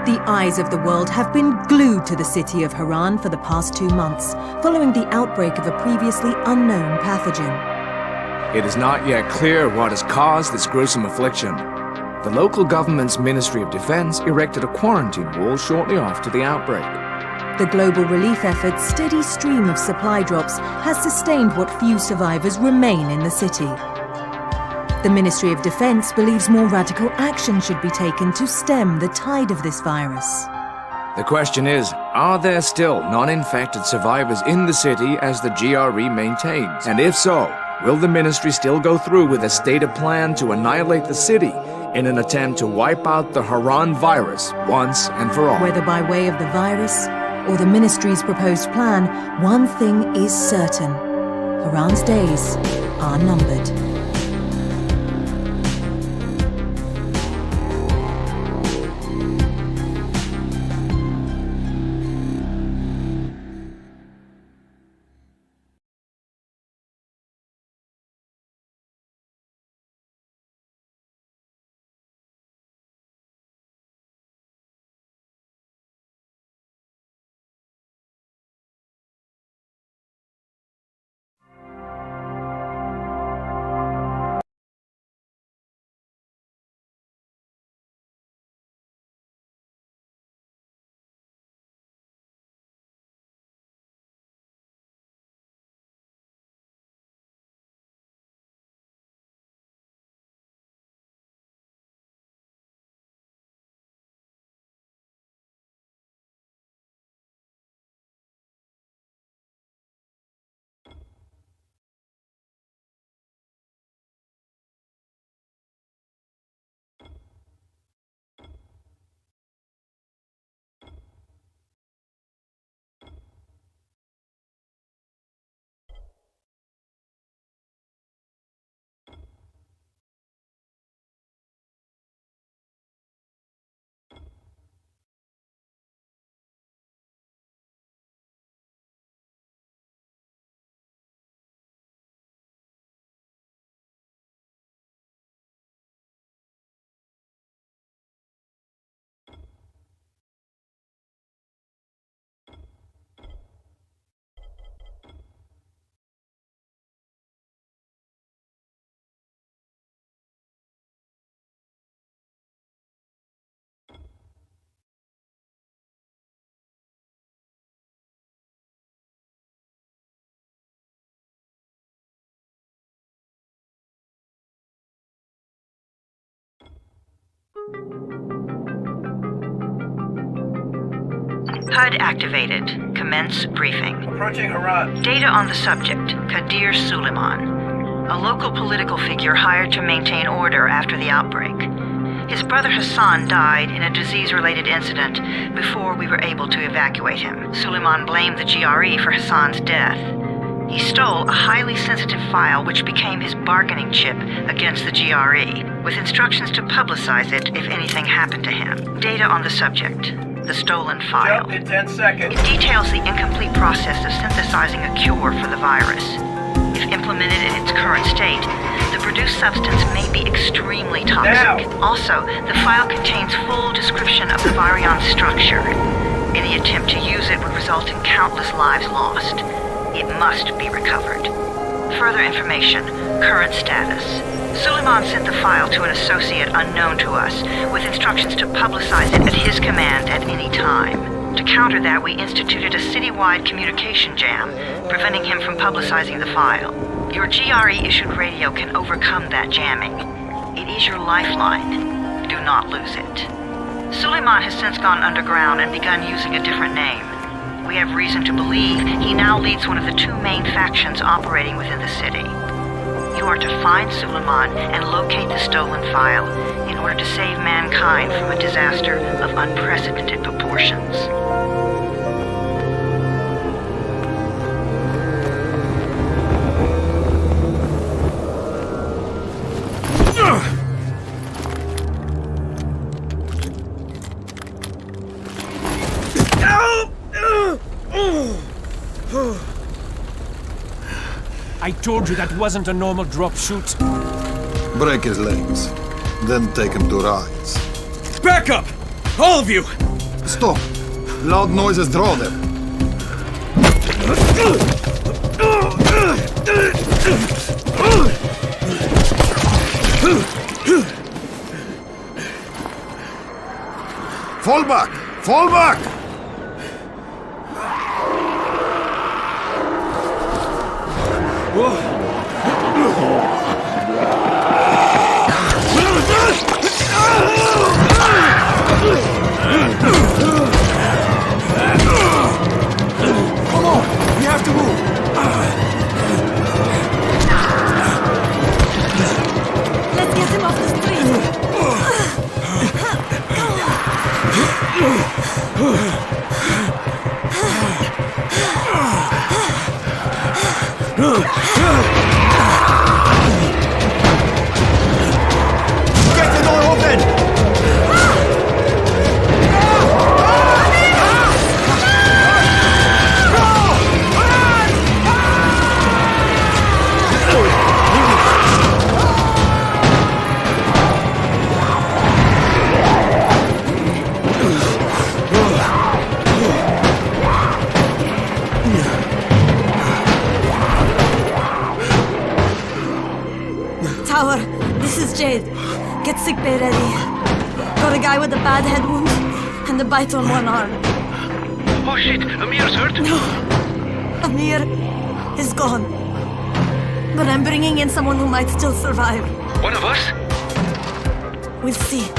The eyes of the world have been glued to the city of Haran for the past 2 months, following the outbreak of a previously unknown pathogen. It is not yet clear what has caused this gruesome affliction. The local government's Ministry of Defense erected a quarantine wall shortly after the outbreak. The global relief effort's steady stream of supply drops has sustained what few survivors remain in the city. The Ministry of Defense believes more radical action should be taken to stem the tide of this virus. The question is, are there still non-infected survivors in the city as the GRE maintains? And if so, will the ministry still go through with a stated plan to annihilate the city in an attempt to wipe out the Haran virus once and for all? Whether by way of the virus or the ministry's proposed plan, one thing is certain. Haran's days are numbered. HUD activated. Commence briefing. Approaching Haran. Data on the subject, Kadir Suleiman, a local political figure hired to maintain order after the outbreak. His brother Hassan died in a disease-related incident before we were able to evacuate him. Suleiman blamed the GRE for Hassan's death. He stole a highly sensitive file which became his bargaining chip against the GRE, with instructions to publicize it if anything happened to him. Data on the subject, the stolen file. Jump in 10 seconds. It details the incomplete process of synthesizing a cure for the virus. If implemented in its current state, the produced substance may be extremely toxic. Now. Also, the file contains full description of the virion's structure. Any attempt to use it would result in countless lives lost. It must be recovered. Further information, current status. Suleiman sent the file to an associate unknown to us, with instructions to publicize it at his command at any time. To counter that, we instituted a citywide communication jam, preventing him from publicizing the file. Your GRE-issued radio can overcome that jamming. It is your lifeline. Do not lose it. Suleiman has since gone underground and begun using a different name. We have reason to believe he now leads one of the two main factions operating within the city. You are to find Suleiman and locate the stolen file in order to save mankind from a disaster of unprecedented proportions. I told you that wasn't a normal drop shoot. Break his legs, then take him to rides. Back up! All of you! Stop! Loud noises draw them. Fall back! Fall back! Jade. Get sickbay ready. Got a guy with a bad head wound and a bite on one arm. Oh shit, Amir's hurt? No. Amir is gone. But I'm bringing in someone who might still survive. One of us? We'll see.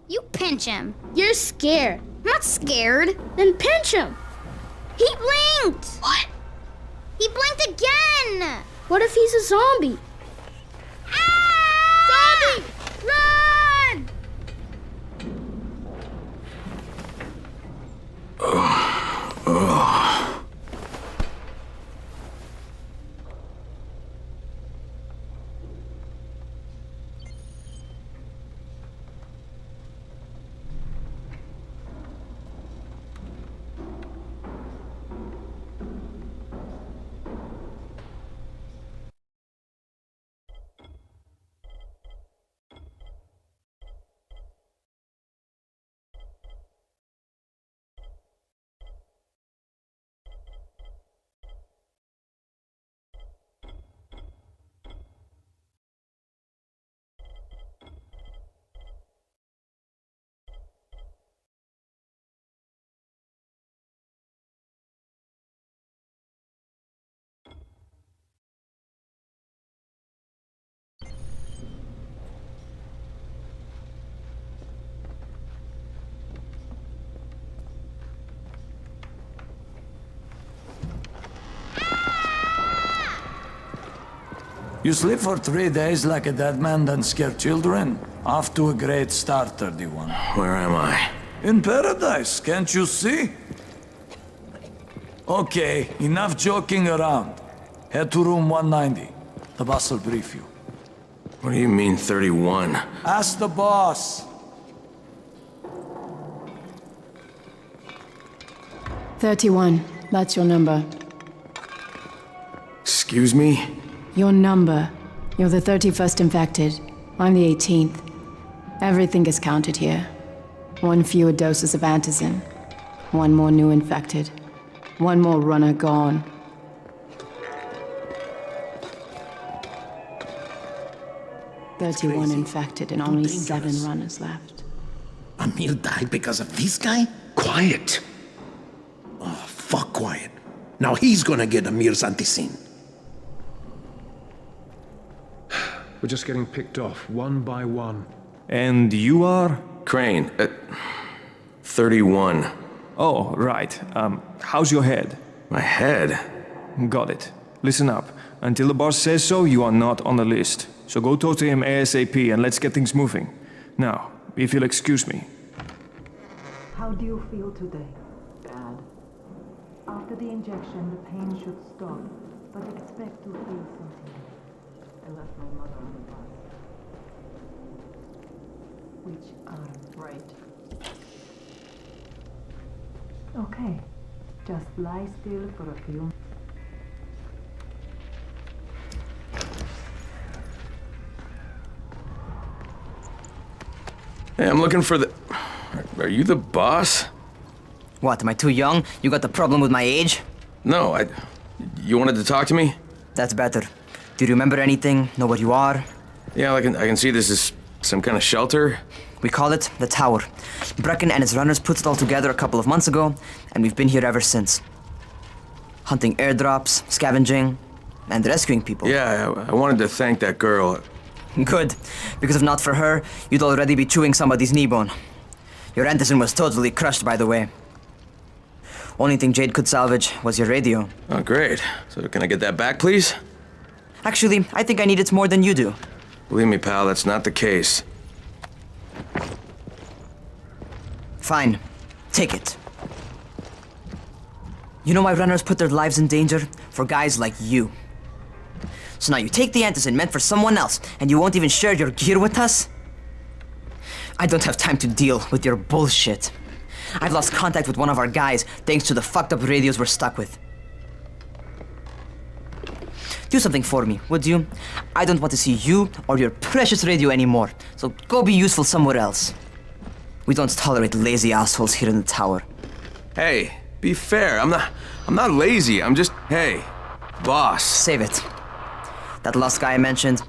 You pinch him. You're scared. I'm not scared. Then pinch him. He blinked! What? He blinked again! What if he's a zombie? Ah! Zombie! Run! You sleep for 3 days like a dead man, then scare children? Off to a great start, 31. Where am I? In paradise, can't you see? Okay, enough joking around. Head to room 190. The boss will brief you. What do you mean, 31? Ask the boss. 31, that's your number. Excuse me? Your number. You're the 31st infected. I'm the 18th. Everything is counted here. 1 fewer doses of antizin. 1 more new infected. 1 more runner gone. "31 infected and only 7 runners left." Amir died because of this guy? Quiet. Oh, fuck quiet. Now he's gonna get Amir's antizin. We're just getting picked off, one by one. And you are? Crane. 31. Oh, right. How's your head? My head? Got it. Listen up. Until the boss says so, you are not on the list. So go talk to him ASAP and let's get things moving. Now, if you'll excuse me. How do you feel today? Bad. After the injection, the pain should stop, but expect to feel something. I left my mother on the bus. Which arm? Right. Okay. Just lie still for a few. Hey, I'm looking for the... Are you the boss? What, am I too young? You got the problem with my age? No, You wanted to talk to me? That's better. Do you remember anything? Know what you are? Yeah, I can see this is some kind of shelter. We call it the Tower. Brecken and his runners put it all together a couple of months ago, and we've been here ever since. Hunting airdrops, scavenging, and rescuing people. Yeah, I wanted to thank that girl. Good, because if not for her, you'd already be chewing somebody's knee bone. Your antizin was totally crushed, by the way. Only thing Jade could salvage was your radio. Oh, great. So can I get that back, please? Actually, I think I need it more than you do. Believe me, pal, that's not the case. Fine. Take it. You know why runners put their lives in danger? For guys like you. So now you take the antizin meant for someone else, and you won't even share your gear with us? I don't have time to deal with your bullshit. I've lost contact with one of our guys thanks to the fucked up radios we're stuck with. Do something for me, would you? I don't want to see you or your precious radio anymore, so go be useful somewhere else. We don't tolerate lazy assholes here in the tower. Hey, be fair. I'm not lazy. I'm just, hey, boss. Save it. That last guy I mentioned,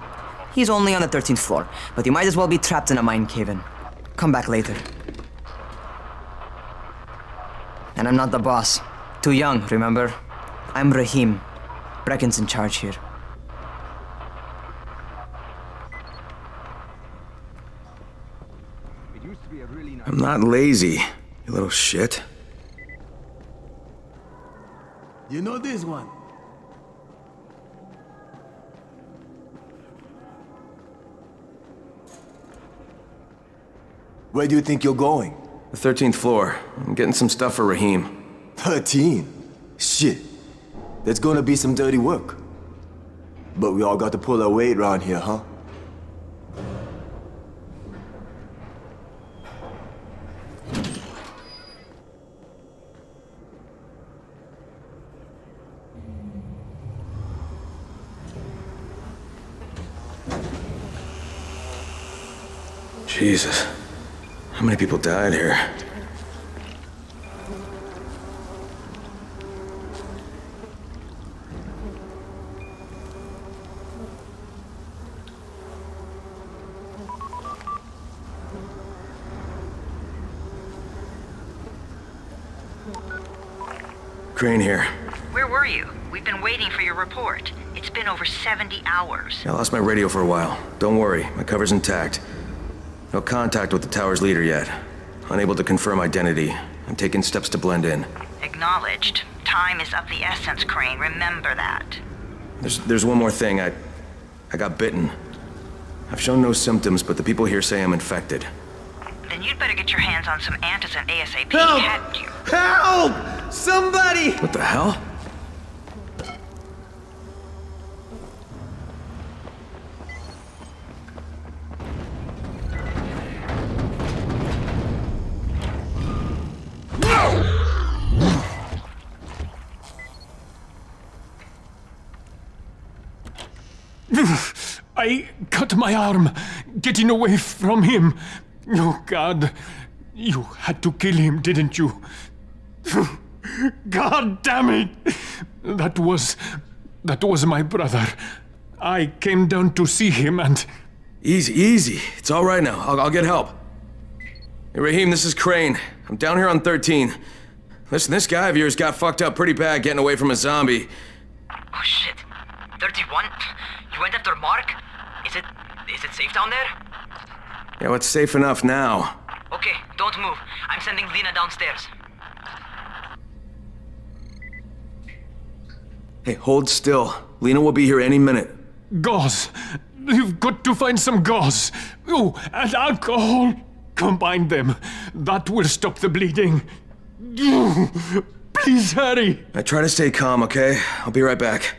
he's only on the 13th floor, but he might as well be trapped in a mine cave-in. Come back later. And I'm not the boss. Too young, remember? I'm Rahim. Brecken's in charge here. I'm not lazy, you little shit. You know this one? Where do you think you're going? The 13th floor. I'm getting some stuff for Rahim. 13? Shit. There's gonna be some dirty work. But we all got to pull our weight around here, huh? Jesus. How many people died here? Crane here. Where were you? We've been waiting for your report. It's been over 70 hours. I lost my radio for a while. Don't worry, my cover's intact. No contact with the tower's leader yet. Unable to confirm identity. I'm taking steps to blend in. Acknowledged. Time is of the essence, Crane. Remember that. There's one more thing. I got bitten. I've shown no symptoms, but the people here say I'm infected. Then you'd better get your hands on some antizin ASAP. Help! Hadn't you? Help! Somebody! What the hell? I cut my arm, getting away from him. Oh, God. You had to kill him, didn't you? God damn it! That was my brother. I came down to see him and... Easy. It's all right now. I'll get help. Hey, Rahim, this is Crane. I'm down here on 13. Listen, this guy of yours got fucked up pretty bad getting away from a zombie. Oh, shit. 31? You went after Mark? Is it safe down there? Yeah, well, it's safe enough now. Okay, don't move. I'm sending Lena downstairs. Hey, hold still. Lena will be here any minute. Gauze. You've got to find some gauze. Oh, and alcohol. Combine them. That will stop the bleeding. Please hurry. I try to stay calm, okay? I'll be right back.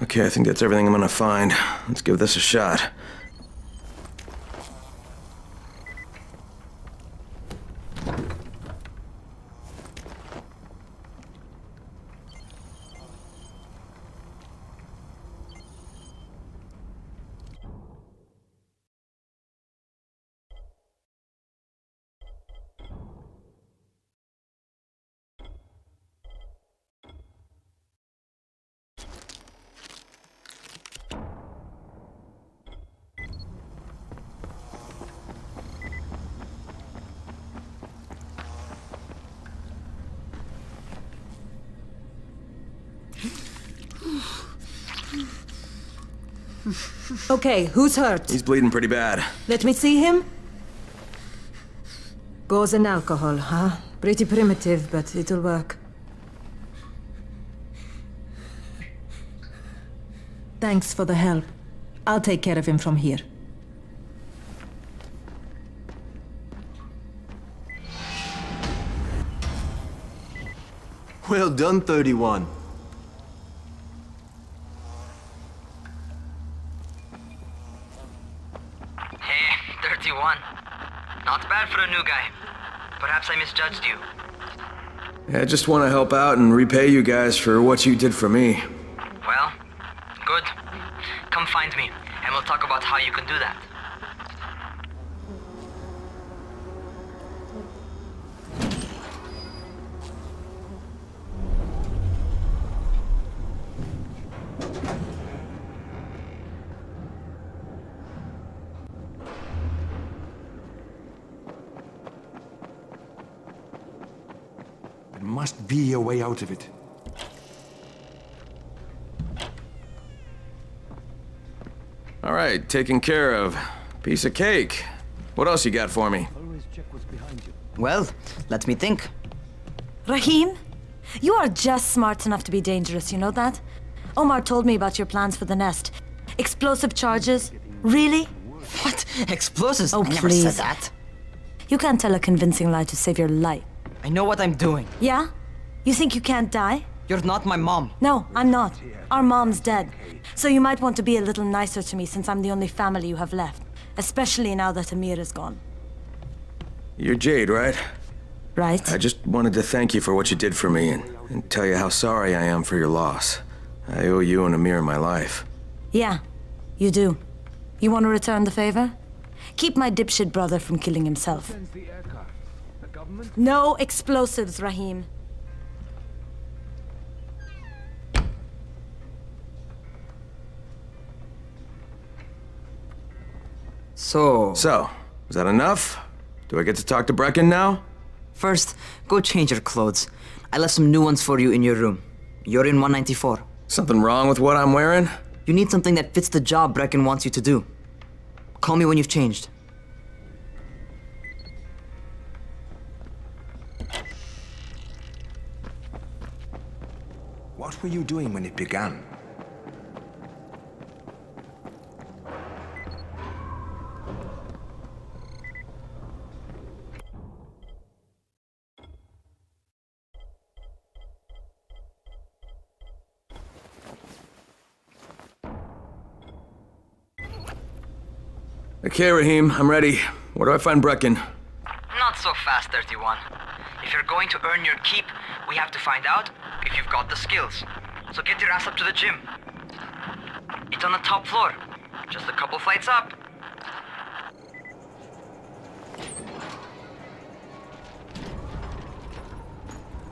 Okay, I think that's everything I'm gonna find. Let's give this a shot. Okay, who's hurt? He's bleeding pretty bad. Let me see him. Gauze and alcohol, huh? Pretty primitive, but it'll work. Thanks for the help. I'll take care of him from here. Well done, 31. Hey, 31. Not bad for a new guy. Perhaps I misjudged you. Yeah, I just want to help out and repay you guys for what you did for me. Well, good. Come find me, and we'll talk about how you can do that. There must be a way out of it. All right, taken care of. Piece of cake. What else you got for me? Well, let me think. Rahim, you are just smart enough to be dangerous, you know that? Omar told me about your plans for the nest. Explosive charges? Really? What? Explosives? Oh, I never please. said that. You can't tell a convincing lie to save your life. I know what I'm doing. Yeah? You think you can't die? You're not my mom. No, I'm not. Our mom's dead. So you might want to be a little nicer to me since I'm the only family you have left. Especially now that Amir is gone. You're Jade, right? Right. I just wanted to thank you for what you did for me and tell you how sorry I am for your loss. I owe you and Amir my life. Yeah, you do. You want to return the favor? Keep my dipshit brother from killing himself. No explosives, Rahim. So, is that enough? Do I get to talk to Brecken now? First, go change your clothes. I left some new ones for you in your room. You're in 194. Something wrong with what I'm wearing? You need something that fits the job Brecken wants you to do. Call me when you've changed. What were you doing when it began? Okay, Rahim, I'm ready. Where do I find Brecken? Not so fast, 31. If you're going to earn your keep, we have to find out if you've got the skills. So get your ass up to the gym. It's on the top floor. Just a couple flights up.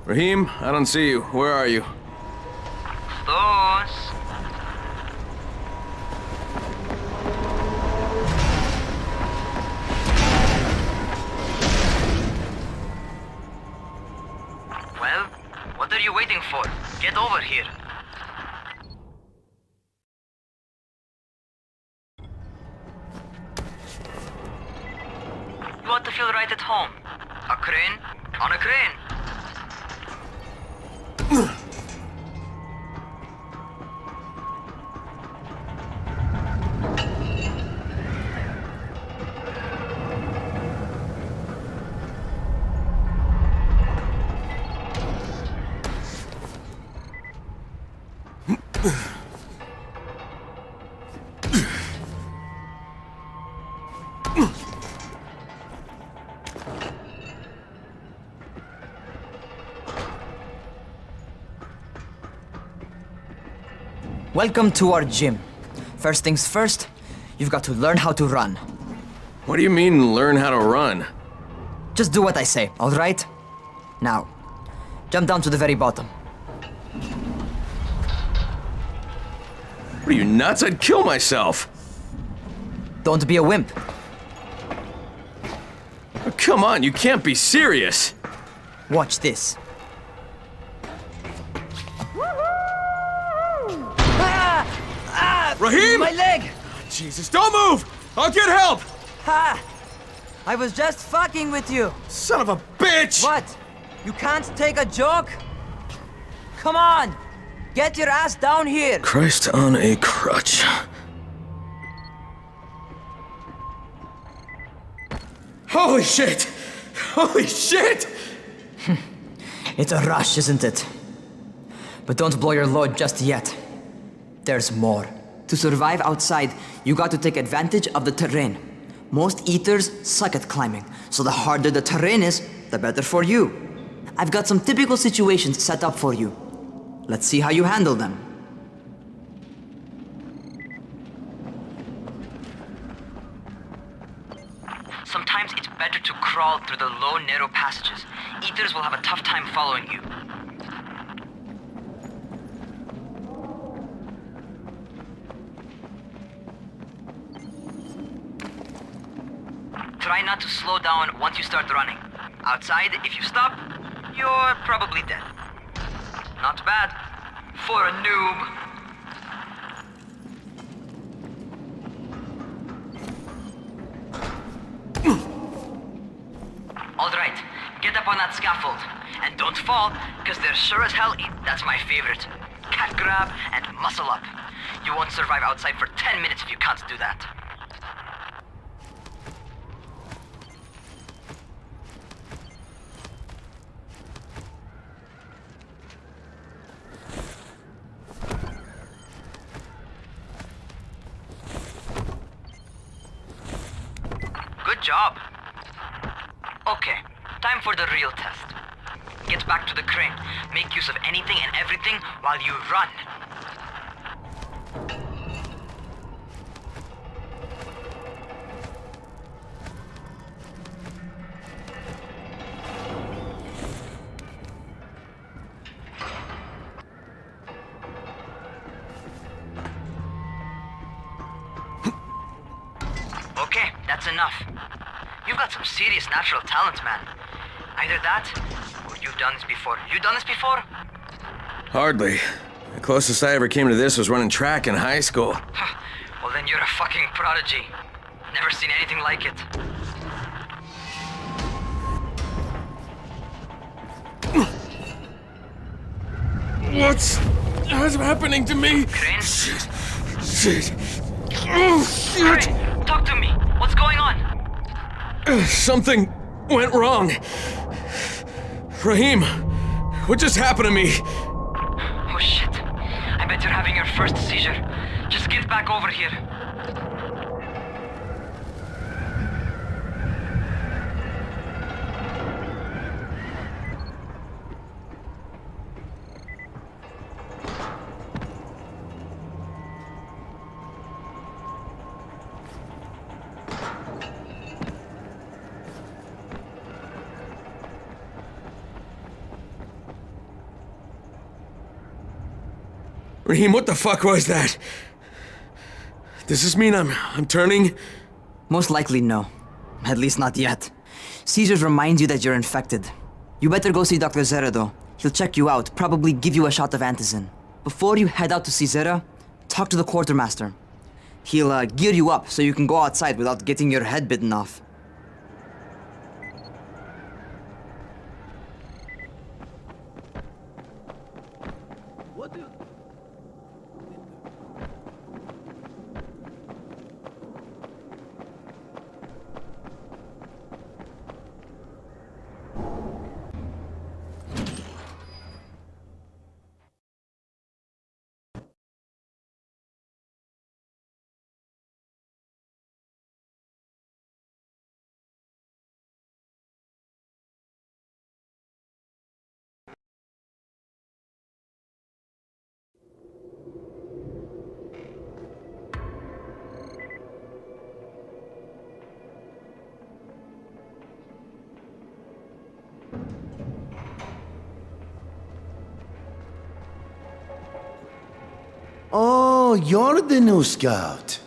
Rahim, I don't see you. Where are you? Close. Well, what are you waiting for? Get over here. You ought to feel right at home. A crane on a crane. Welcome to our gym. First things first, you've got to learn how to run. What do you mean, learn how to run? Just do what I say, all right? Now, jump down to the very bottom. What are you, nuts? I'd kill myself. Don't be a wimp. Oh, come on, you can't be serious. Watch this. Raheem! My leg! Jesus, don't move! I'll get help! Ha! I was just fucking with you. Son of a bitch! What? You can't take a joke? Come on! Get your ass down here! Christ on a crutch. Holy shit! Holy shit! It's a rush, isn't it? But don't blow your load just yet. There's more. To survive outside, you got to take advantage of the terrain. Most eaters suck at climbing, so the harder the terrain is, the better for you. I've got some typical situations set up for you. Let's see how you handle them. Sometimes it's better to crawl through the low, narrow passages. Eaters will have a tough time following you. Try not to slow down once you start running. Outside, if you stop, you're probably dead. Not bad for a noob. All right, get up on that scaffold. And don't fall, because there's sure as hell that's my favorite. Cat grab and muscle up. You won't survive outside for 10 minutes if you can't do that. Good job. Okay, time for the real test. Get back to the crane. Make use of anything and everything while you run. Okay, that's enough. You've got some serious natural talent, man. Either that, or you've done this before. You done this before? Hardly. The closest I ever came to this was running track in high school. Well, then you're a fucking prodigy. Never seen anything like it. What's happening to me? Crane? Shit. Oh, shit. Crane, talk to me. What's going on? Something went wrong. Raheem, what just happened to me? Oh shit. I bet you're having your first seizure. Just get back over here. Raheem, what the fuck was that? Does this mean I'm turning? Most likely no. At least not yet. Seizures remind you that you're infected. You better go see Dr. Zera though. He'll check you out, probably give you a shot of antizin. Before you head out to see Zera, talk to the quartermaster. He'll gear you up so you can go outside without getting your head bitten off. Oh, you're the new scout.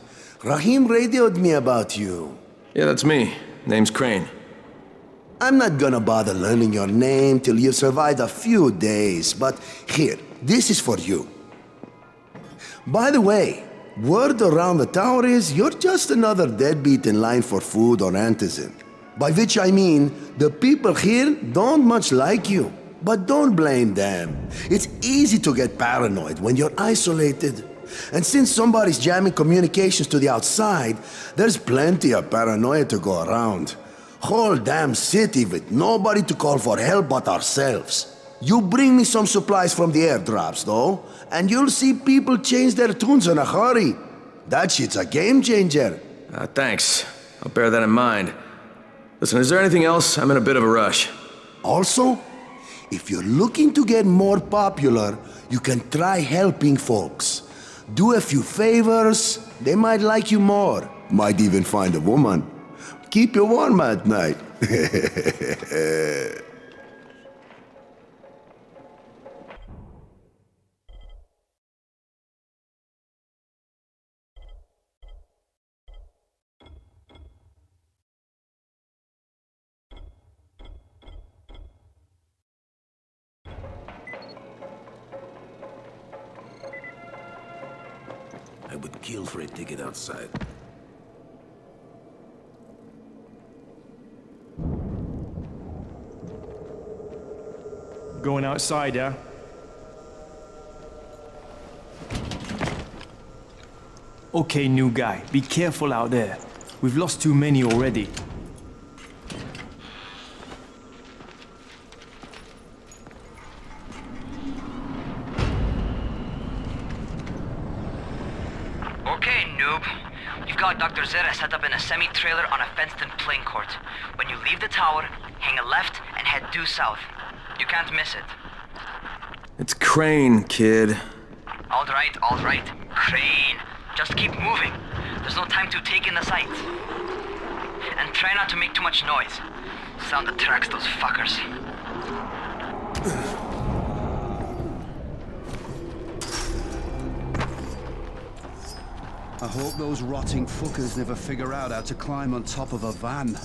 Raheem radioed me about you. Yeah, that's me. Name's Crane. I'm not gonna bother learning your name till you've survived a few days, but here, this is for you. By the way, Word around the tower is you're just another deadbeat in line for food or antizin. By which I mean, the people here don't much like you. But don't blame them. It's easy to get paranoid when you're isolated. And since somebody's jamming communications to the outside, there's plenty of paranoia to go around. Whole damn city with nobody to call for help but ourselves. You bring me some supplies from the airdrops, though, and you'll see people change their tunes in a hurry. That shit's a game changer. Thanks. I'll bear that in mind. Listen, is there anything else? I'm in a bit of a rush. Also, if you're looking to get more popular, you can try helping folks. Do a few favors, they might like you more. Might even find a woman. Keep you warm at night. I would kill for a ticket outside. Going outside, yeah? Okay, new guy, be careful out there. We've lost too many already. Okay, noob. You've got Dr. Zera set up in a semi-trailer on a fenced-in playing court. When you leave the tower, hang a left and head due south. You can't miss it. It's Crane, kid. All right. Crane. Just keep moving. There's no time to take in the sights. And try not to make too much noise. Sound attracts those fuckers. I hope those rotting fuckers never figure out how to climb on top of a van.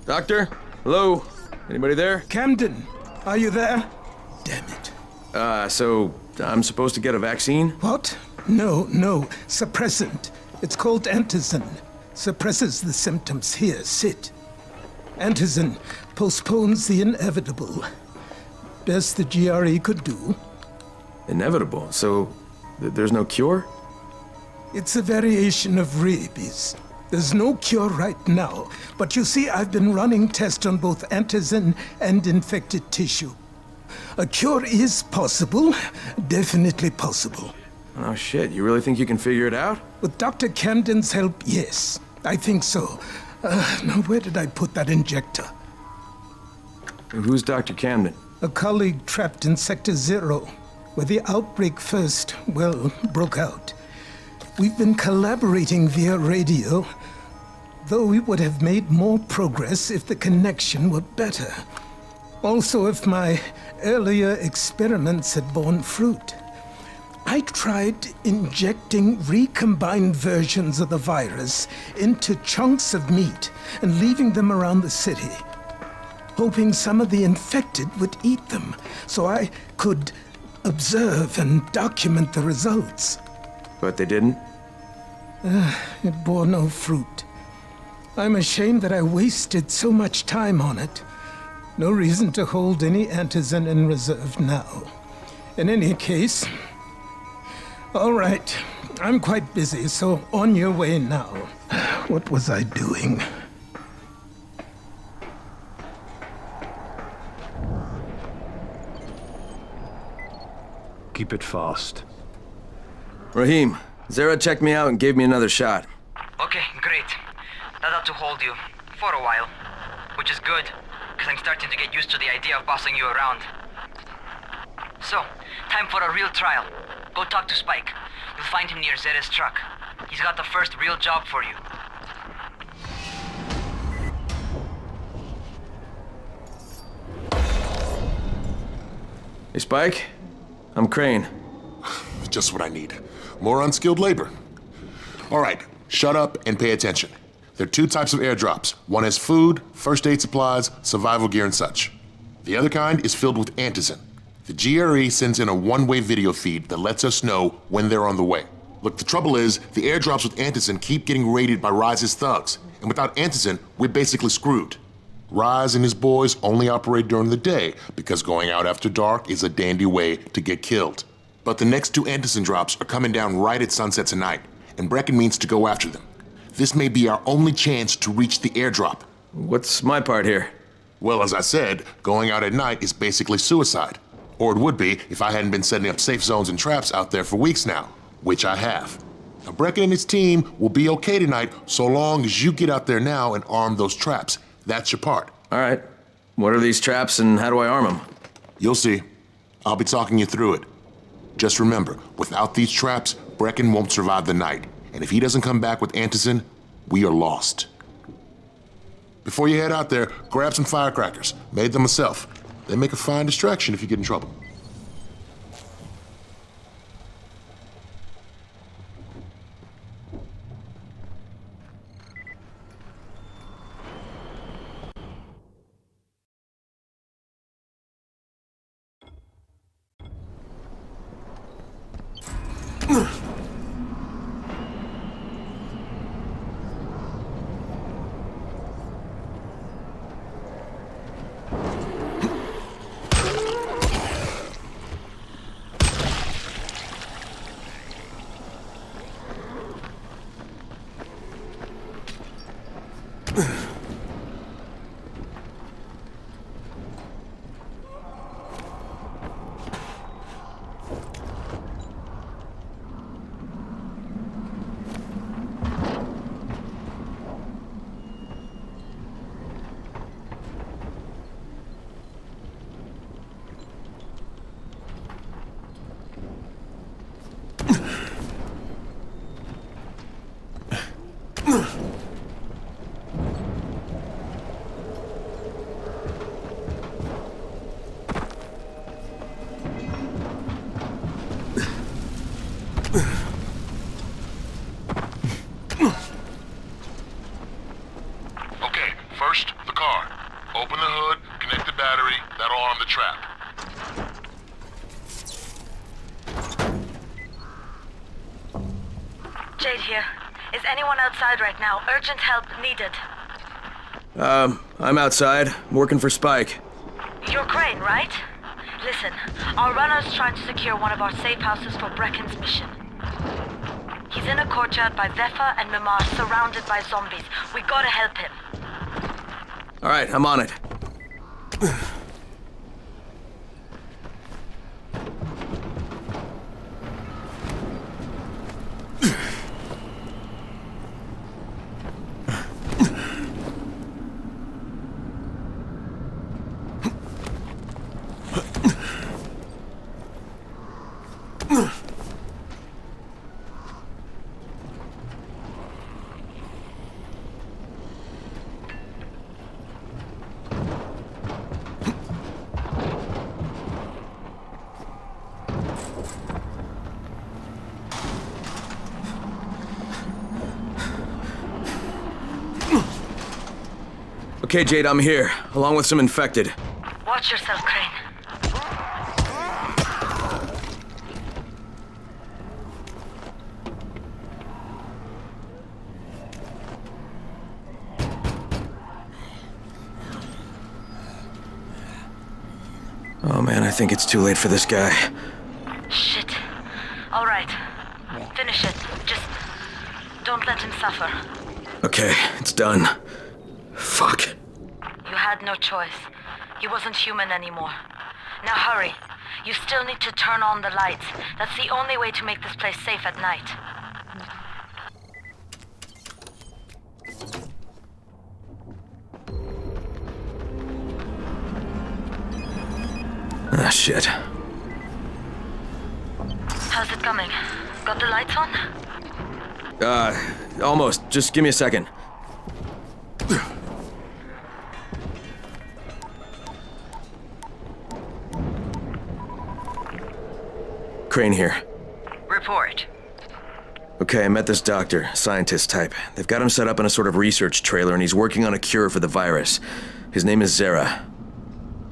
Doctor? Hello? Anybody there? Camden, are you there? Damn it. So I'm supposed to get a vaccine? What? No, suppressant. It's called antizin. Suppresses the symptoms. Here, sit. Antizin postpones the inevitable. Best the GRE could do. Inevitable? So there's no cure? It's a variation of rabies. There's no cure right now, but you see, I've been running tests on both antizin and infected tissue. A cure is possible, definitely possible. Oh shit, you really think you can figure it out? With Dr. Camden's help, yes. I think so. Now where did I put that injector? Who's Dr. Camden? A colleague trapped in Sector 0, where the outbreak first, broke out. We've been collaborating via radio, though we would have made more progress if the connection were better. Also, if my earlier experiments had borne fruit. I tried injecting recombined versions of the virus into chunks of meat and leaving them around the city, hoping some of the infected would eat them so I could observe and document the results. But they didn't? It bore no fruit. I'm ashamed that I wasted so much time on it. No reason to hold any antizin in reserve now. In any case, all right, I'm quite busy, so on your way now. What was I doing? Keep it fast. Rahim, Zara checked me out and gave me another shot. Okay, great. That ought to hold you. For a while. Which is good, because I'm starting to get used to the idea of bossing you around. So, time for a real trial. Go talk to Spike. You'll find him near Zera's truck. He's got the first real job for you. Hey, Spike. I'm Crane. Just what I need. More unskilled labor. All right, shut up and pay attention. There are two types of airdrops. One has food, first aid supplies, survival gear, and such. The other kind is filled with antizin. The GRE sends in a one-way video feed that lets us know when they're on the way. Look, the trouble is, the airdrops with antizin keep getting raided by Rise's thugs, and without antizin, we're basically screwed. Rise and his boys only operate during the day because going out after dark is a dandy way to get killed. But the next two antizin drops are coming down right at sunset tonight, and Brecken means to go after them. This may be our only chance to reach the airdrop. What's my part here? Well, as I said, going out at night is basically suicide. Or it would be if I hadn't been setting up safe zones and traps out there for weeks now, which I have. Now, Brecken and his team will be okay tonight so long as you get out there now and arm those traps. That's your part. All right. What are these traps and how do I arm them? You'll see. I'll be talking you through it. Just remember, without these traps, Brecken won't survive the night. And if he doesn't come back with antizin, we are lost. Before you head out there, grab some firecrackers. Made them myself. They make a fine distraction if you get in trouble. First, the car. Open the hood, connect the battery, that'll arm the trap. Jade here. Is anyone outside right now? Urgent help needed. I'm outside. I'm working for Spike. You're Crane, right? Listen, our runner's trying to secure one of our safe houses for Brecken's mission. He's in a courtyard by Vefa and Mimar, surrounded by zombies. We gotta help him. All right, I'm on it. Okay, Jade, I'm here, along with some infected. Watch yourself, Crane. Oh man, I think it's too late for this guy. Shit. All right. Finish it. Just don't let him suffer. Okay, it's done. Fuck. You had no choice. He wasn't human anymore. Now hurry. You still need to turn on the lights. That's the only way to make this place safe at night. Ah, shit. How's it coming? Got the lights on? Almost. Just give me a second. Crane here. Report. Okay, I met this doctor, scientist type. They've got him set up in a sort of research trailer, and he's working on a cure for the virus. His name is Zera.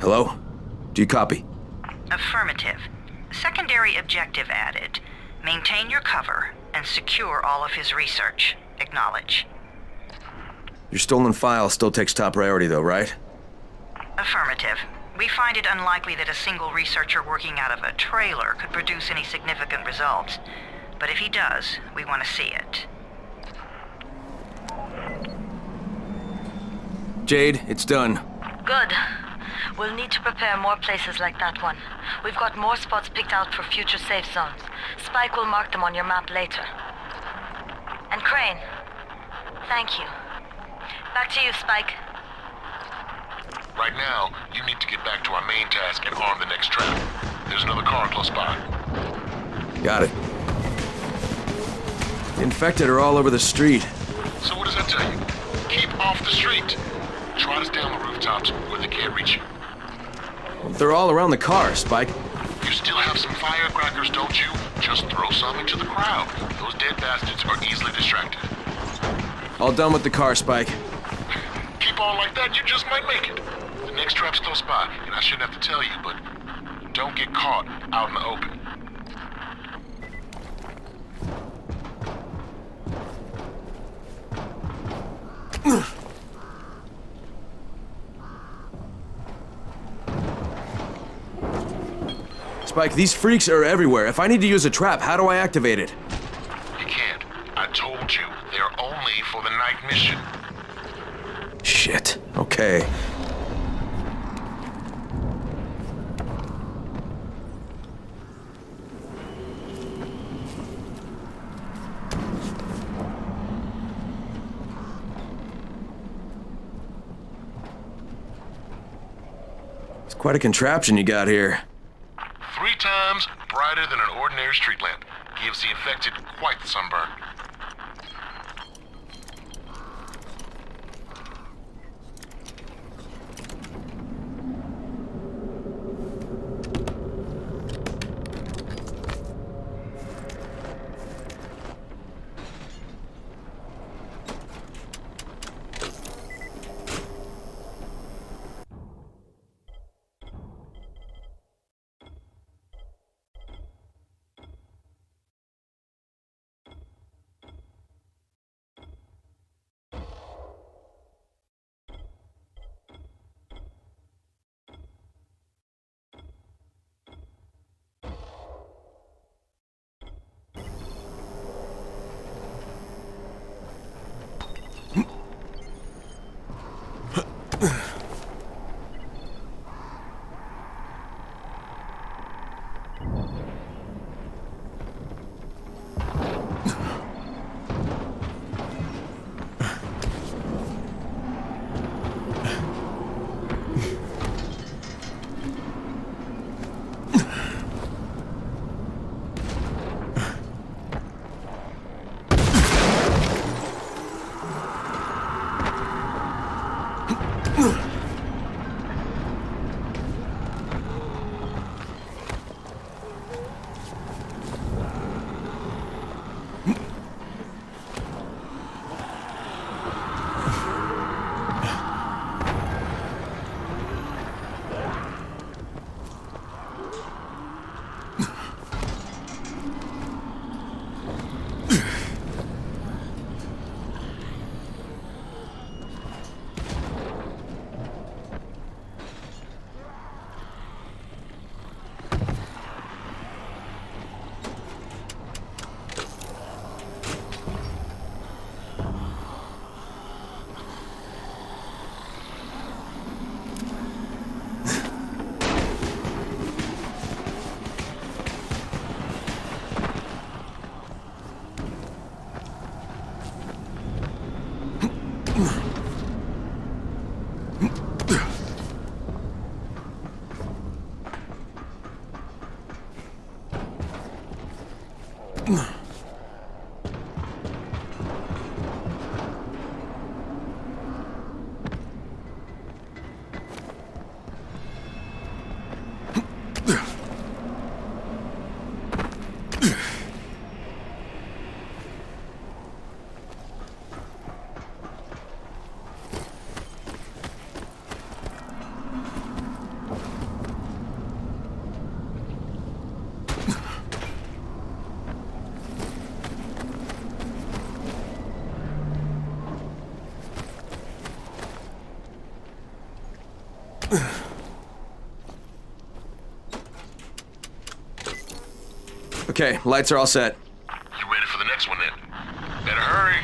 Hello? Do you copy? Affirmative. Secondary objective added. Maintain your cover and secure all of his research. Acknowledge. Your stolen file still takes top priority though, right? Affirmative. We find it unlikely that a single researcher working out of a trailer could produce any significant results. But if he does, we want to see it. Jade, it's done. Good. We'll need to prepare more places like that one. We've got more spots picked out for future safe zones. Spike will mark them on your map later. And Crane, thank you. Back to you, Spike. Right now, you need to get back to our main task and arm the next trap. There's another car close by. Got it. The infected are all over the street. So what does that tell you? Keep off the street. Try to stay on the rooftops where they can't reach you. They're all around the car, Spike. You still have some firecrackers, don't you? Just throw some into the crowd. Those dead bastards are easily distracted. All done with the car, Spike. Keep on like that, you just might make it. The next trap's close by, and I shouldn't have to tell you, but don't get caught out in the open. Spike, these freaks are everywhere. If I need to use a trap, how do I activate it? You can't. I told you, they're only for the night mission. Shit. Okay. It's quite a contraption you got here. 3 times brighter than an ordinary street lamp. Gives the infected quite the sunburn. Okay, lights are all set. You ready for the next one then? Better hurry.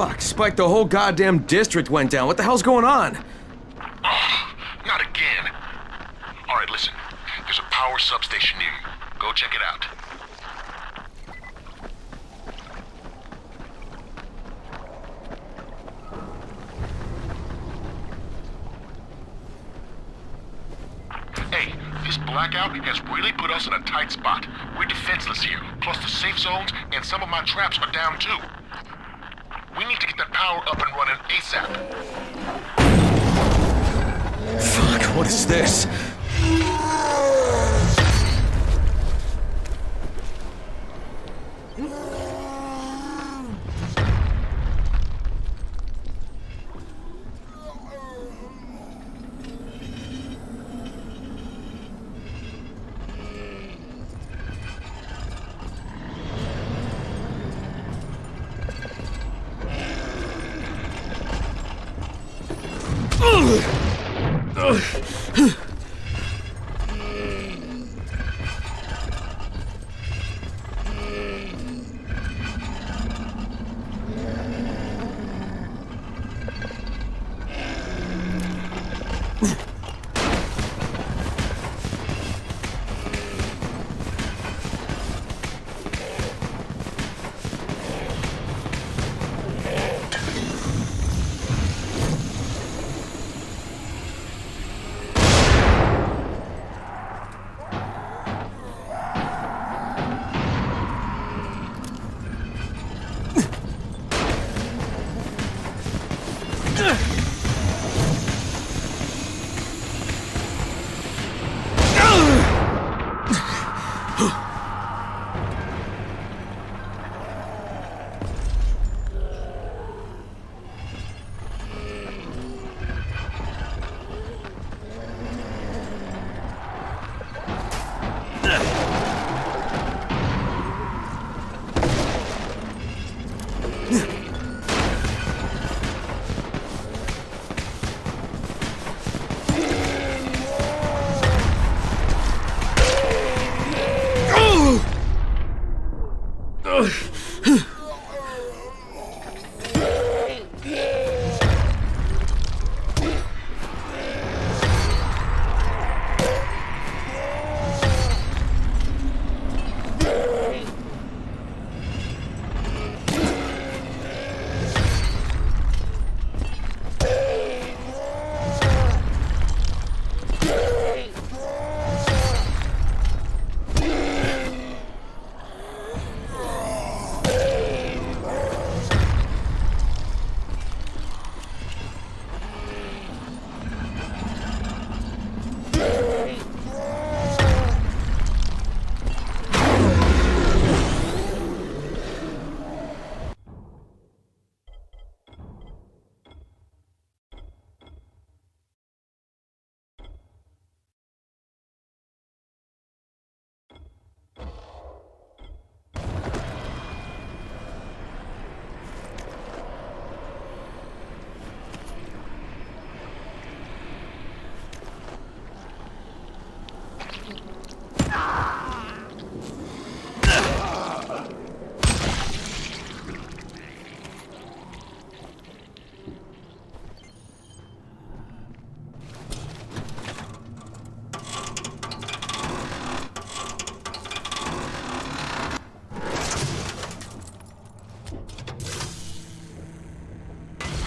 Fuck, Spike, the whole goddamn district went down. What the hell's going on? Oh, not again. All right, listen. There's a power substation near you. Go check it out. Hey, this blackout has really put us in a tight spot. We're defenseless here. Plus the safe zones and some of my traps are down too. We need to get that power up and running ASAP. Fuck, what is this?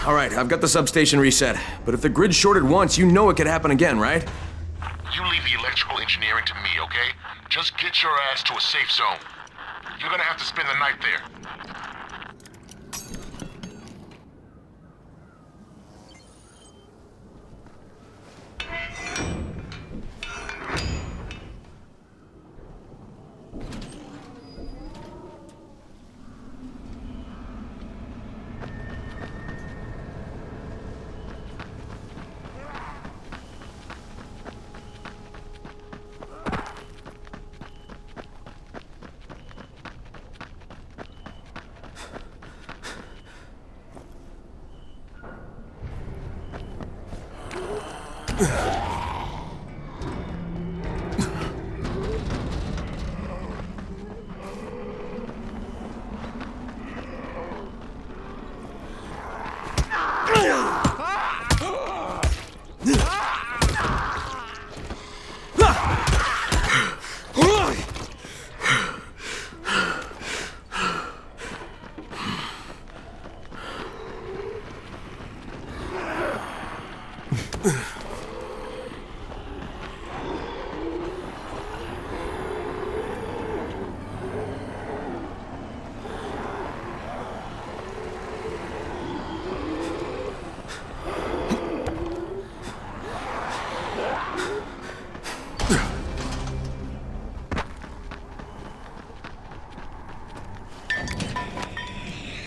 All right, I've got the substation reset. But if the grid shorted once, you know it could happen again, right? You leave the electrical engineering to me, okay? Just get your ass to a safe zone. You're gonna have to spend the night there.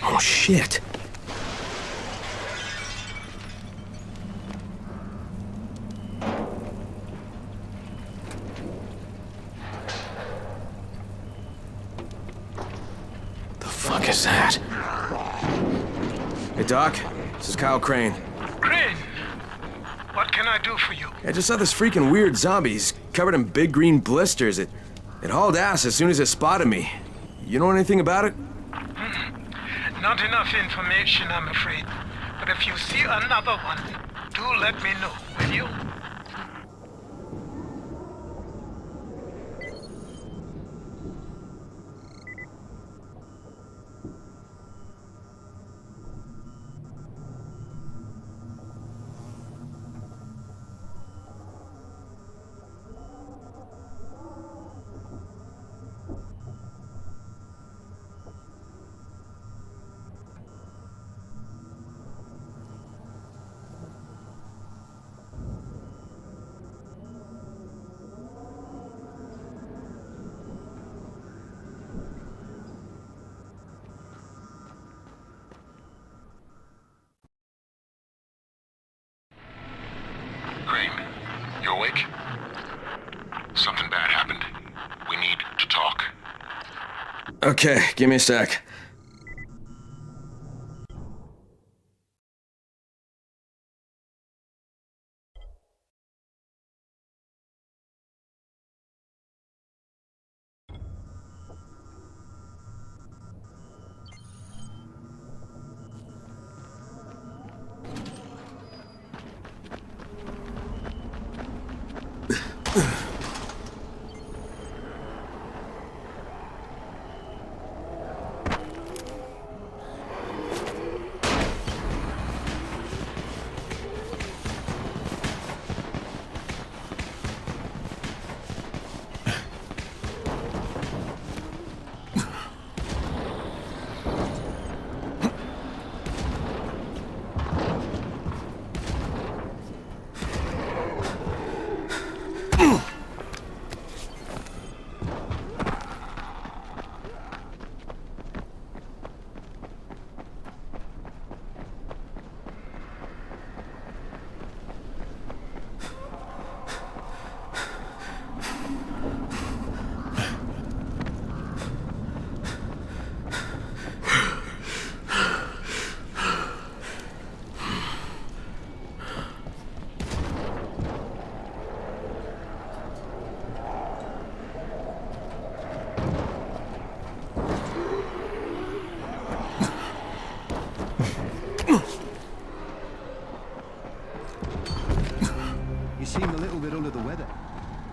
Oh, shit. The fuck is that? Hey, Doc. This is Kyle Crane. Crane! What can I do for you? I just saw this freaking weird zombie. He's covered in big green blisters. It hauled ass as soon as it spotted me. You know anything about it? Not enough information, I'm afraid. But if you see another one, do let me know, will you? Crane, you awake? Something bad happened. We need to talk. Okay, give me a sec.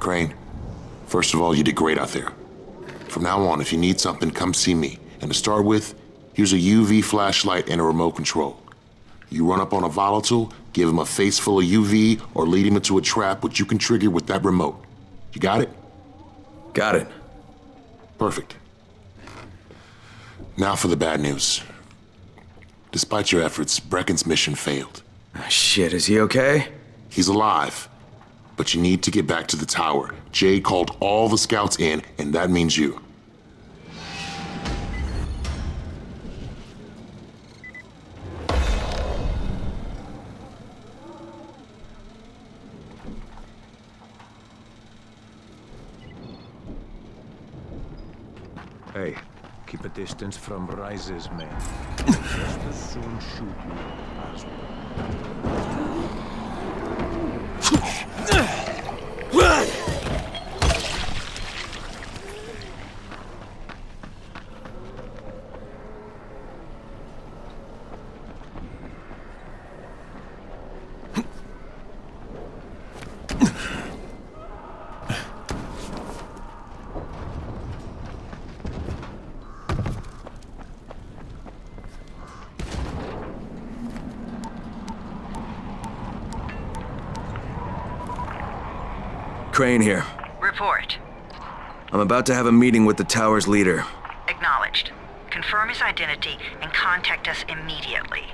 Crane, first of all, you did great out there. From now on, if you need something, come see me. And to start with, use a UV flashlight and a remote control. You run up on a volatile, give him a face full of UV, or lead him into a trap which you can trigger with that remote. You got it? Got it. Perfect. Now for the bad news. Despite your efforts, Brecken's mission failed. Shit, is he okay? He's alive. But you need to get back to the tower. Jade called all the scouts in, and that means you. Hey, keep a distance from Rise's men. Just as soon shoot you as Crane here. Report. I'm about to have a meeting with the tower's leader. Acknowledged. Confirm his identity and contact us immediately.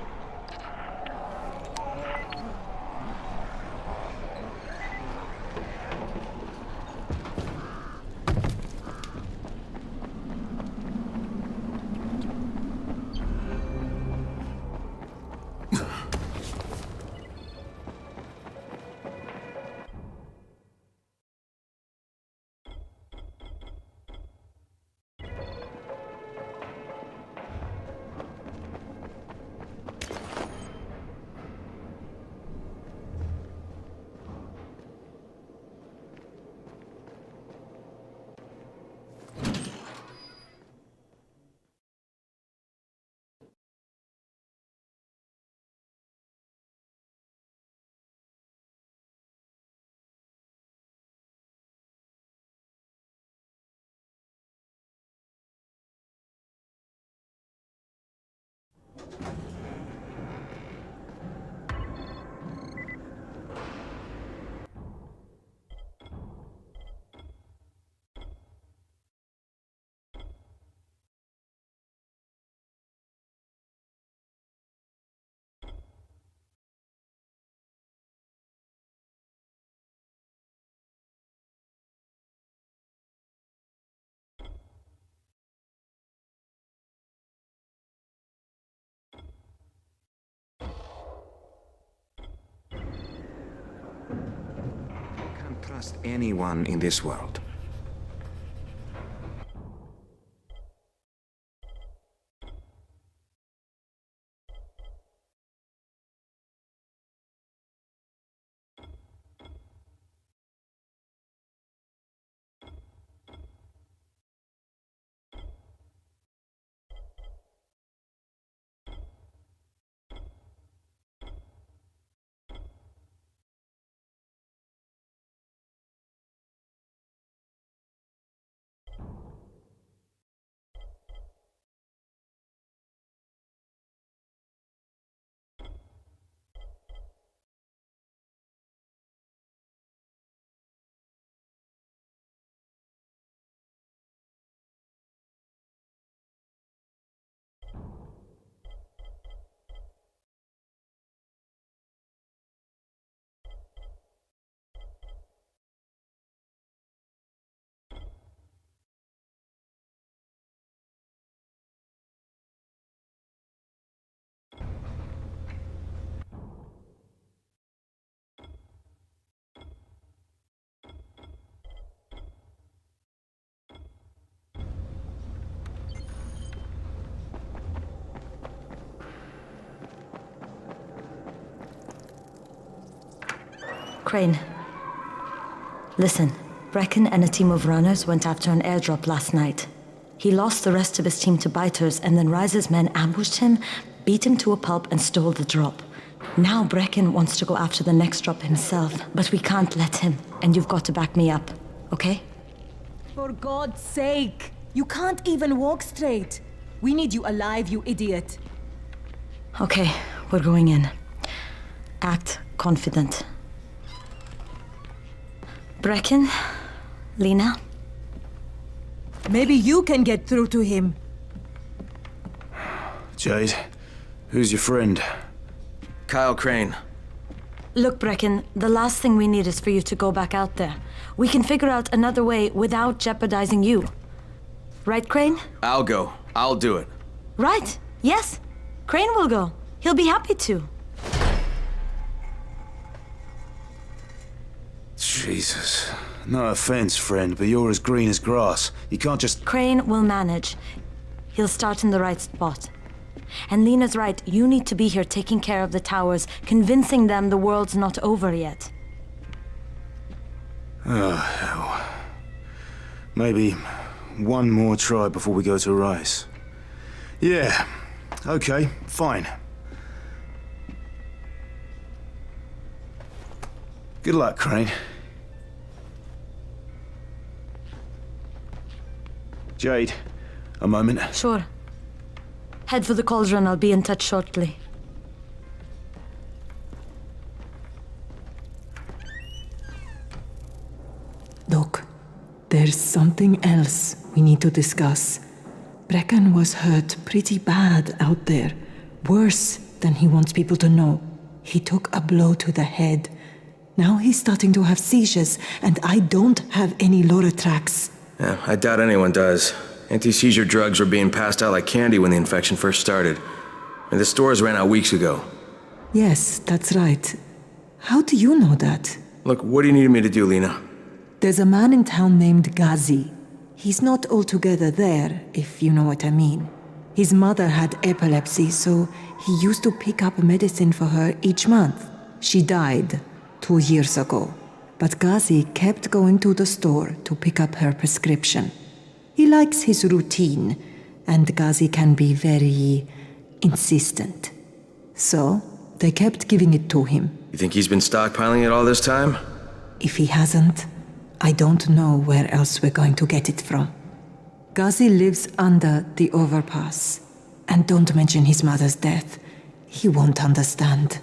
Trust anyone in this world. Crane. Listen, Brecken and a team of runners went after an airdrop last night. He lost the rest of his team to biters, and then Rise's men ambushed him, beat him to a pulp, and stole the drop. Now Brecken wants to go after the next drop himself, but we can't let him, and you've got to back me up, okay? For God's sake! You can't even walk straight. We need you alive, you idiot. Okay, We're going in. Act confident. Brecken? Lena? Maybe you can get through to him. Jade, who's your friend? Kyle Crane. Look, Brecken, the last thing we need is for you to go back out there. We can figure out another way without jeopardizing you. Right, Crane? I'll go. I'll do it. Right. Yes. Crane will go. He'll be happy to. Jesus. No offense, friend, but you're as green as grass. You can't just... Crane will manage. He'll start in the right spot. And Lena's right, you need to be here taking care of the towers, convincing them the world's not over yet. Oh, hell. Maybe one more try before we go to Rice. Yeah, okay, fine. Good luck, Crane. Jade, a moment. Sure. Head for the cauldron, I'll be in touch shortly. Look, there's something else we need to discuss. Brecken was hurt pretty bad out there. Worse than he wants people to know. He took a blow to the head. Now he's starting to have seizures, and I don't have any Loratrax. Yeah, I doubt anyone does. Anti-seizure drugs were being passed out like candy when the infection first started. And the stores ran out weeks ago. Yes, that's right. How do you know that? Look, what do you need me to do, Lena? There's a man in town named Ghazi. He's not altogether there, if you know what I mean. His mother had epilepsy, so he used to pick up medicine for her each month. She died 2 years ago, but Ghazi kept going to the store to pick up her prescription. He likes his routine, and Ghazi can be very insistent. So, they kept giving it to him. You think he's been stockpiling it all this time? If he hasn't, I don't know where else we're going to get it from. Ghazi lives under the overpass. And don't mention his mother's death. He won't understand.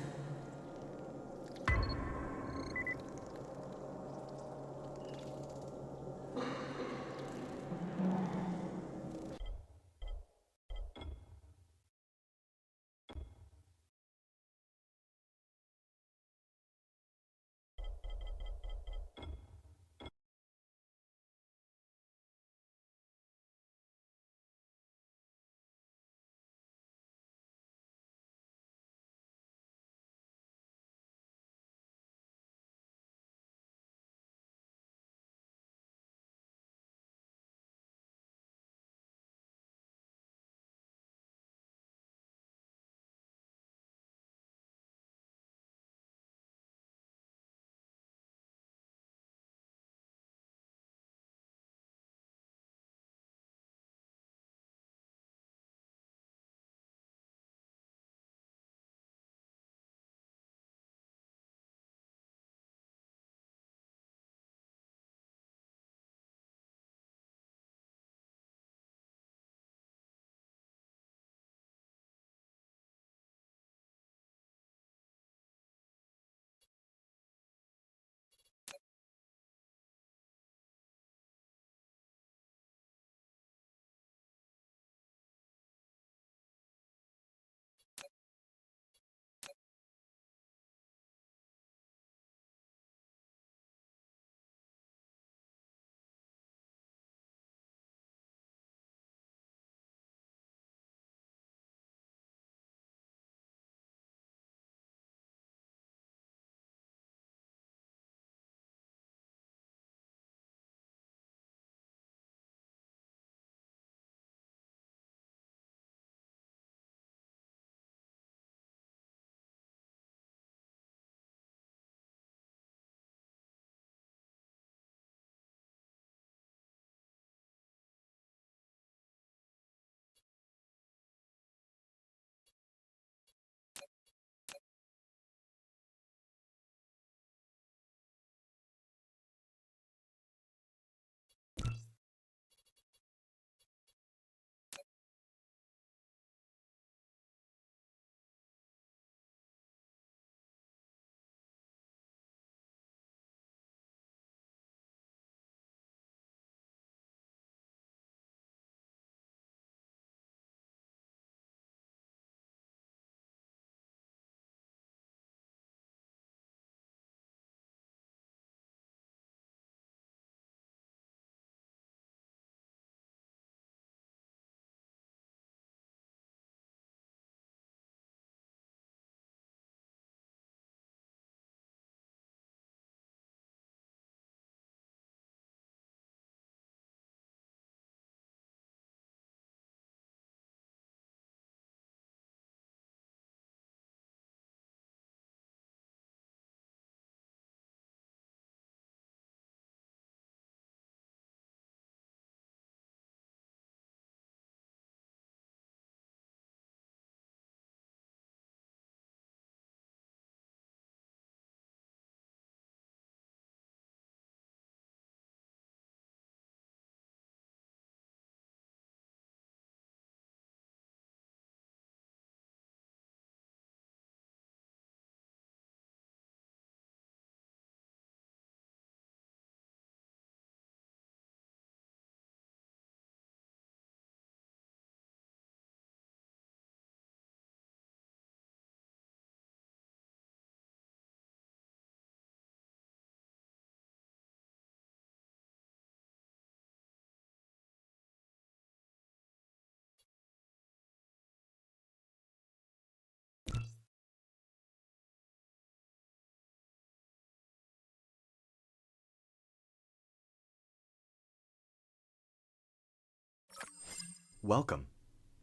Welcome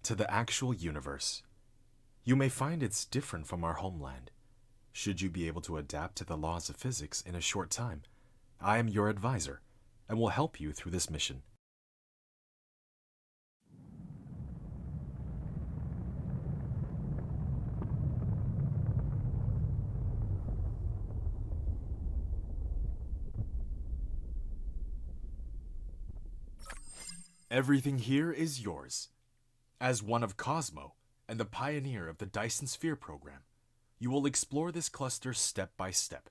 to the actual universe. You may find it's different from our homeland. Should you be able to adapt to the laws of physics in a short time, I am your advisor and will help you through this mission. Everything here is yours. As one of Cosmo and the pioneer of the Dyson Sphere program, you will explore this cluster step by step.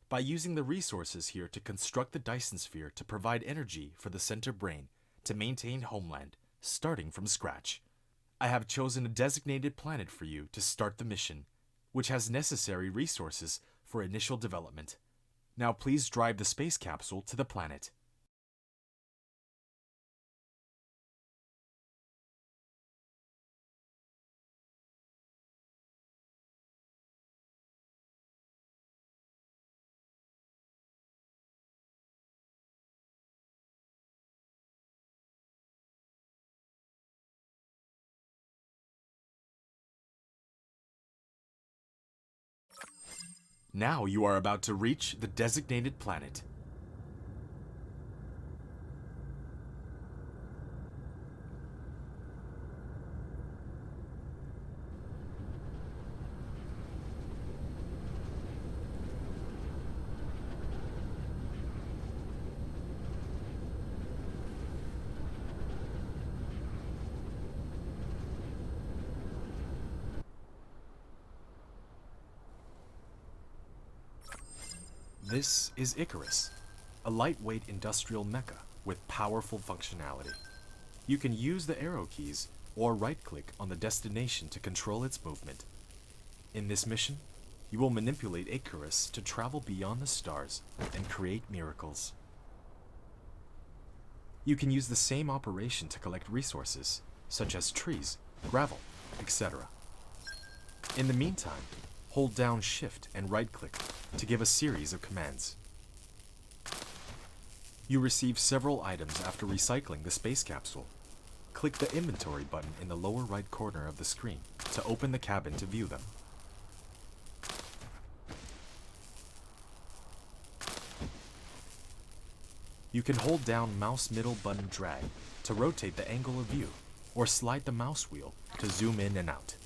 By using the resources here to construct the Dyson Sphere to provide energy for the center brain to maintain Homeland, starting from scratch. I have chosen a designated planet for you to start the mission, which has necessary resources for initial development. Now please drive the space capsule to the planet. Now you are about to reach the designated planet. This is Icarus, a lightweight industrial mecha with powerful functionality. You can use the arrow keys or right-click on the destination to control its movement. In this mission, you will manipulate Icarus to travel beyond the stars and create miracles. You can use the same operation to collect resources, such as trees, gravel, etc. In the meantime, hold down Shift and right-click to give a series of commands. You receive several items after recycling the space capsule. Click the inventory button in the lower right corner of the screen to open the cabin to view them. You can hold down mouse middle button drag to rotate the angle of view, or slide the mouse wheel to zoom in and out.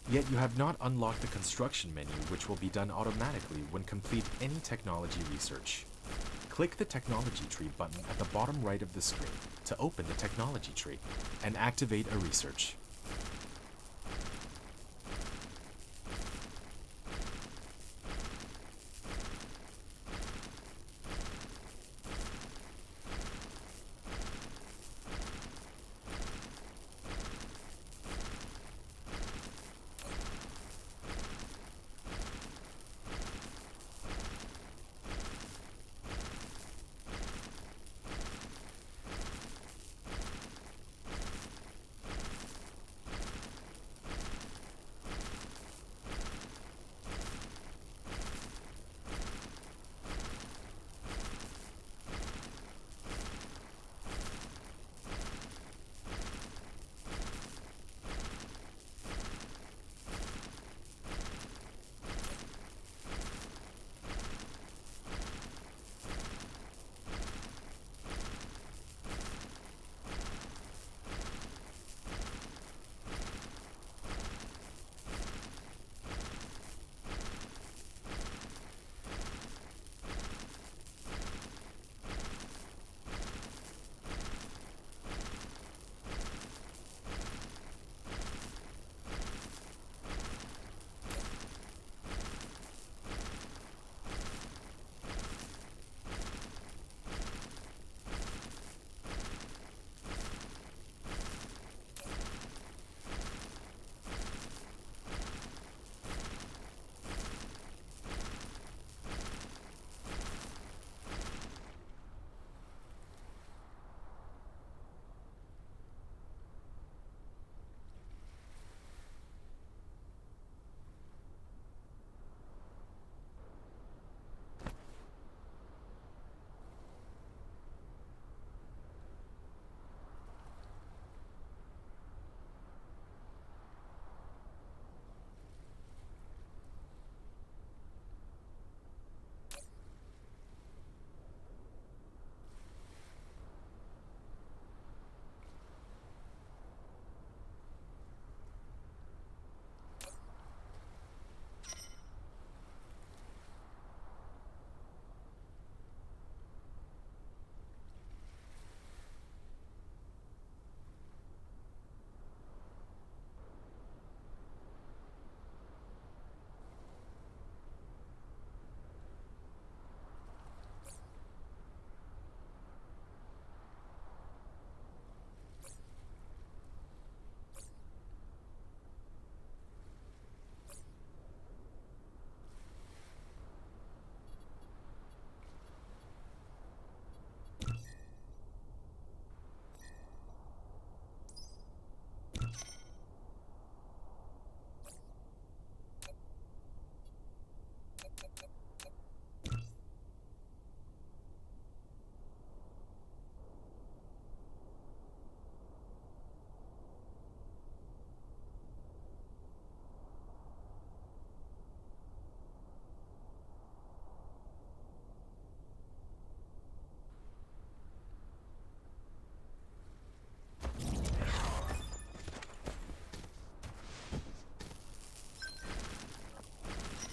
Yet you have not unlocked the construction menu, which will be done automatically when complete any technology research. Click the technology tree button at the bottom right of the screen to open the technology tree and activate a research.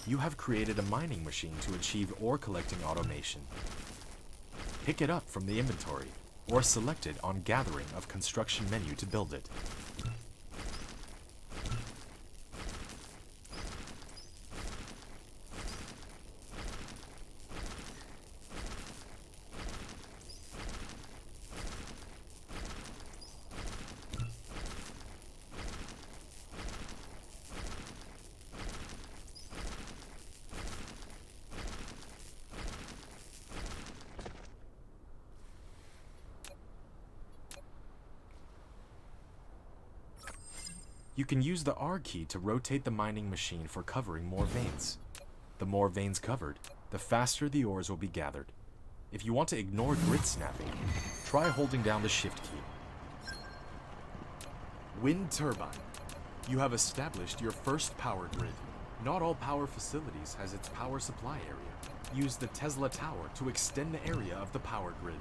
You have created a mining machine to achieve ore collecting automation. Pick it up from the inventory, or select it on Gathering of Construction menu to build it. You can use the R key to rotate the mining machine for covering more veins. The more veins covered, the faster the ores will be gathered. If you want to ignore grid snapping, try holding down the Shift key. Wind turbine. You have established your first power grid. Not all power facilities has its power supply area. Use the Tesla Tower to extend the area of the power grid.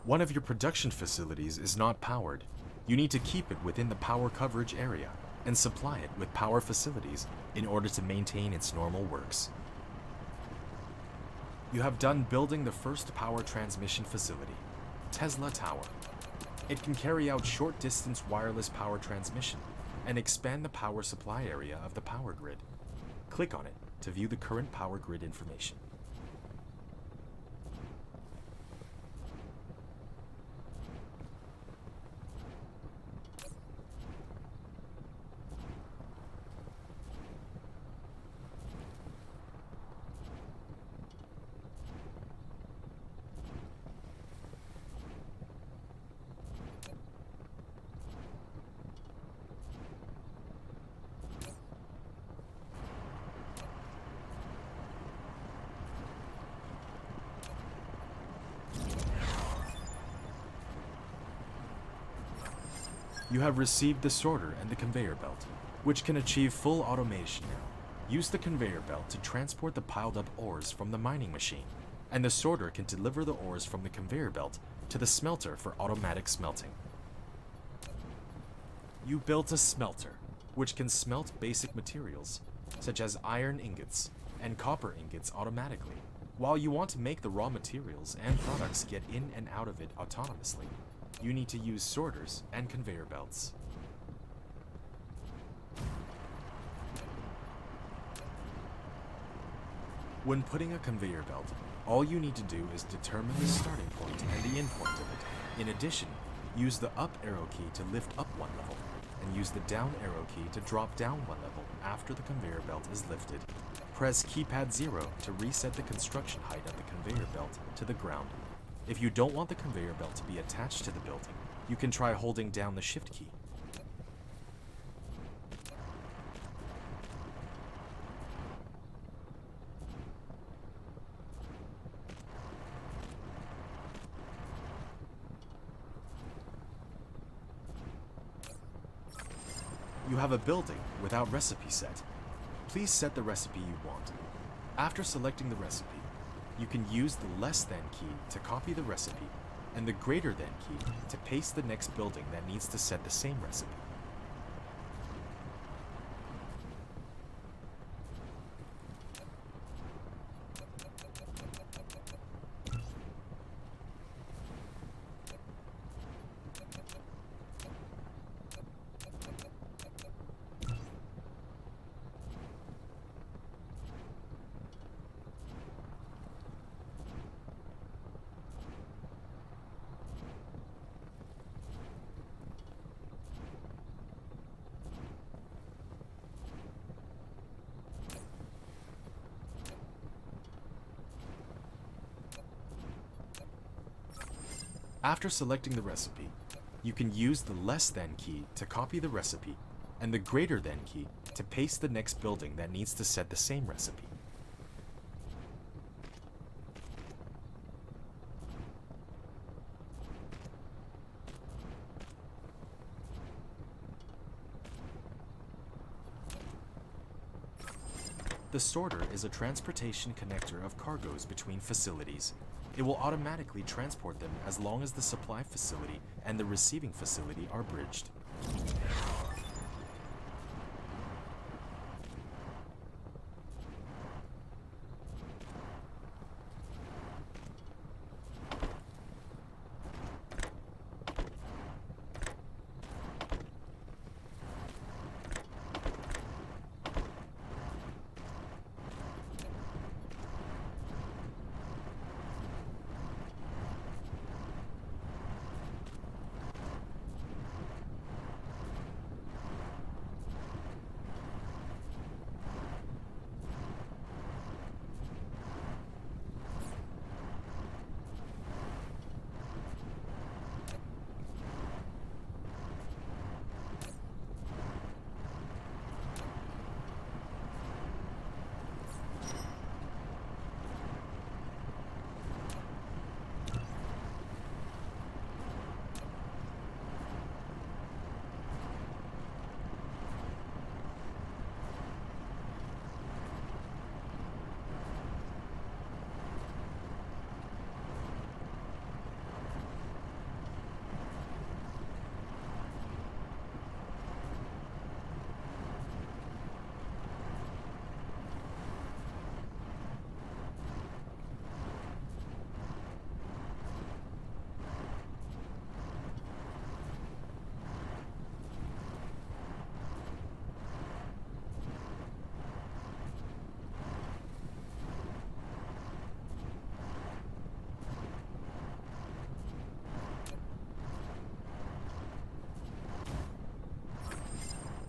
One of your production facilities is not powered. You need to keep it within the power coverage area and supply it with power facilities in order to maintain its normal works. You have done building the first power transmission facility, Tesla Tower. It can carry out short-distance wireless power transmission and expand the power supply area of the power grid. Click on it to view the current power grid information. You have received the sorter and the conveyor belt, which can achieve full automation now. Use the conveyor belt to transport the piled up ores from the mining machine, and the sorter can deliver the ores from the conveyor belt to the smelter for automatic smelting. You built a smelter, which can smelt basic materials, such as iron ingots and copper ingots automatically. While you want to make the raw materials and products get in and out of it autonomously, you need to use sorters and conveyor belts. When putting a conveyor belt, all you need to do is determine the starting point and the end point of it. In addition, use the up arrow key to lift up one level, and use the down arrow key to drop down one level after the conveyor belt is lifted. Press keypad 0 to reset the construction height of the conveyor belt to the ground. If you don't want the conveyor belt to be attached to the building, you can try holding down the shift key. You have a building without recipe set. Please set the recipe you want. After selecting the recipe, you can use the less than key to copy the recipe and the greater than key to paste the next building that needs to set the same recipe. After selecting the recipe, you can use the less than key to copy the recipe and the greater than key to paste the next building that needs to set the same recipe. The sorter is a transportation connector of cargoes between facilities. It will automatically transport them as long as the supply facility and the receiving facility are bridged.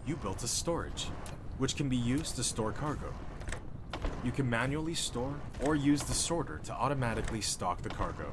you built a storage, which can be used to store cargo. You can manually store or use the sorter to automatically stock the cargo.